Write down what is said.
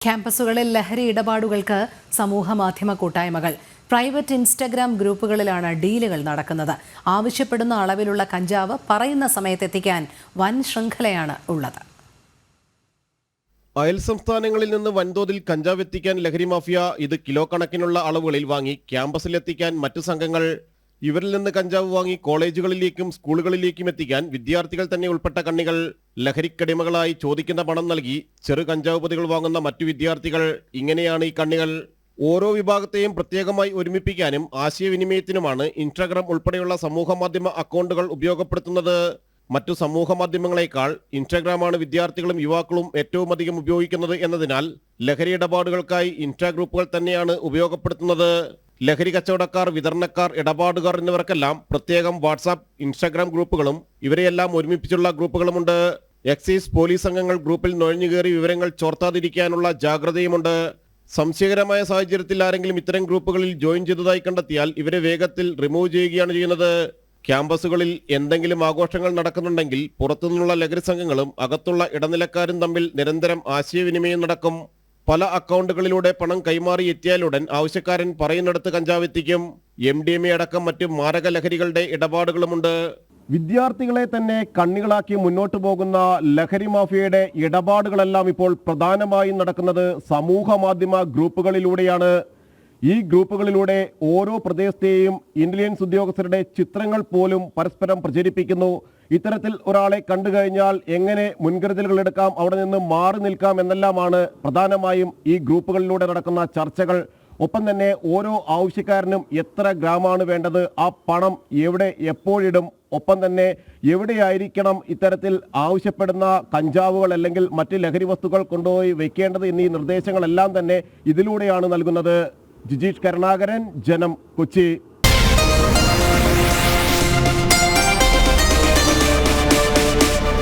ക്യാമ്പസുകളിൽ ലഹരി ഇടപാടുകൾക്ക് സമൂഹ മാധ്യമ കൂട്ടായ്മകൾ പ്രൈവറ്റ് ഇൻസ്റ്റഗ്രാം ഗ്രൂപ്പുകളിലാണ് ഡീലുകൾ നടക്കുന്നത്. ആവശ്യപ്പെടുന്ന അളവിലുള്ള കഞ്ചാവ് പറയുന്ന സമയത്തെത്തിക്കാൻ വൻ ശൃംഖലയാണ് ഉള്ളത്. അയൽ സംസ്ഥാനങ്ങളിൽ നിന്ന് വൻതോതിൽ കഞ്ചാവ് എത്തിക്കാൻ ലഹരി മാഫിയ ഇത് കിലോ കണക്കിനുള്ള അളവുകളിൽ വാങ്ങി ക്യാമ്പസിലെത്തിക്കാൻ മറ്റു സംഘങ്ങൾ ഇവരിൽ നിന്ന് കഞ്ചാവ് വാങ്ങി കോളേജുകളിലേക്കും സ്കൂളുകളിലേക്കും എത്തിക്കാൻ വിദ്യാർത്ഥികൾ തന്നെ ഉൾപ്പെട്ട കണ്ണികൾ. ലഹരിക്കടിമകളായി ചോദിക്കുന്ന പണം നൽകി ചെറു കഞ്ചാവ് പൊതികൾ വാങ്ങുന്ന മറ്റു വിദ്യാർത്ഥികൾ. ഇങ്ങനെയാണ് ഈ കണ്ണികൾ. ഓരോ വിഭാഗത്തെയും പ്രത്യേകമായി ഒരുമിപ്പിക്കാനും ആശയവിനിമയത്തിനുമാണ് ഇൻസ്റ്റാഗ്രാം ഉൾപ്പെടെയുള്ള സമൂഹമാധ്യമ അക്കൗണ്ടുകൾ ഉപയോഗപ്പെടുത്തുന്നത്. മറ്റു സമൂഹ മാധ്യമങ്ങളെക്കാൾ ഇൻസ്റ്റാഗ്രാമാണ് വിദ്യാർത്ഥികളും യുവാക്കളും ഏറ്റവും അധികം ഉപയോഗിക്കുന്നത് എന്നതിനാൽ ലഹരി ഇടപാടുകൾക്കായി ഇൻസ്റ്റാ ഗ്രൂപ്പുകൾ തന്നെയാണ് ഉപയോഗപ്പെടുത്തുന്നത്. ലഹരി കച്ചവടക്കാർ, വിതരണക്കാർ, ഇടപാടുകാർ എന്നിവർക്കെല്ലാം പ്രത്യേകം വാട്സാപ്പ്, ഇൻസ്റ്റാഗ്രാം ഗ്രൂപ്പുകളും ഇവരെയെല്ലാം ഒരുമിപ്പിച്ചുള്ള ഗ്രൂപ്പുകളുമുണ്ട്. എക്സൈസ്, പോലീസ് അംഗങ്ങൾ ഗ്രൂപ്പിൽ നുഴഞ്ഞുകയറി വിവരങ്ങൾ ചോർത്താതിരിക്കാനുള്ള ജാഗ്രതയുമുണ്ട്. സംശയകരമായ സാഹചര്യത്തിൽ ആരെങ്കിലും ഇത്തരം ഗ്രൂപ്പുകളിൽ ജോയിൻ ചെയ്തതായി കണ്ടെത്തിയാൽ ഇവരെ വേഗത്തിൽ റിമൂവ് ചെയ്യുകയാണ് ചെയ്യുന്നത്. ക്യാമ്പസുകളിൽ എന്തെങ്കിലും ആഘോഷങ്ങൾ നടക്കുന്നുണ്ടെങ്കിൽ പുറത്തുനിന്നുള്ള ലഹരി സംഘങ്ങളും അകത്തുള്ള ഇടനിലക്കാരും തമ്മിൽ നിരന്തരം ആശയവിനിമയം നടക്കും. പല അക്കൗണ്ടുകളിലൂടെ പണം കൈമാറി എത്തിയാലുടൻ ആവശ്യക്കാരൻ പറയുന്നിടത്ത് കഞ്ചാവ് എത്തിക്കും. MDMA അടക്കം മറ്റ് മാരക ലഹരികളുടെ ഇടപാടുകളുമുണ്ട്. വിദ്യാർത്ഥികളെ തന്നെ കണ്ണികളാക്കി മുന്നോട്ടു പോകുന്ന ലഹരി മാഫിയയുടെ ഇടപാടുകളെല്ലാം ഇപ്പോൾ പ്രധാനമായും നടക്കുന്നത് സമൂഹ മാധ്യമ ഗ്രൂപ്പുകളിലൂടെയാണ്. ഈ ഗ്രൂപ്പുകളിലൂടെ ഓരോ പ്രദേശത്തെയും ഇന്റലിജൻസ് ഉദ്യോഗസ്ഥരുടെ ചിത്രങ്ങൾ പോലും പരസ്പരം പ്രചരിപ്പിക്കുന്നു. ഇത്തരത്തിൽ ഒരാളെ കണ്ടു കഴിഞ്ഞാൽ എങ്ങനെ മുൻകരുതലുകൾ എടുക്കാം, അവിടെ നിന്ന് മാറി നിൽക്കാം എന്നെല്ലാമാണ് പ്രധാനമായും ഈ ഗ്രൂപ്പുകളിലൂടെ നടക്കുന്ന ചർച്ചകൾ. ഒപ്പം തന്നെ ഓരോ ആവശ്യക്കാരനും എത്ര ഗ്രാമാണ് വേണ്ടത്, ആ പണം എവിടെ എപ്പോഴിടും, ഒപ്പം തന്നെ എവിടെയായിരിക്കണം ഇത്തരത്തിൽ ആവശ്യപ്പെടുന്ന കഞ്ചാവുകൾ അല്ലെങ്കിൽ മറ്റ് ലഹരി വസ്തുക്കൾ കൊണ്ടുപോയി വെക്കേണ്ടത് എന്നീ നിർദ്ദേശങ്ങളെല്ലാം തന്നെ ഇതിലൂടെയാണ് നൽകുന്നത്. ജിജീഷ് കരുണാകരൻ, ജനം, കൊച്ചി.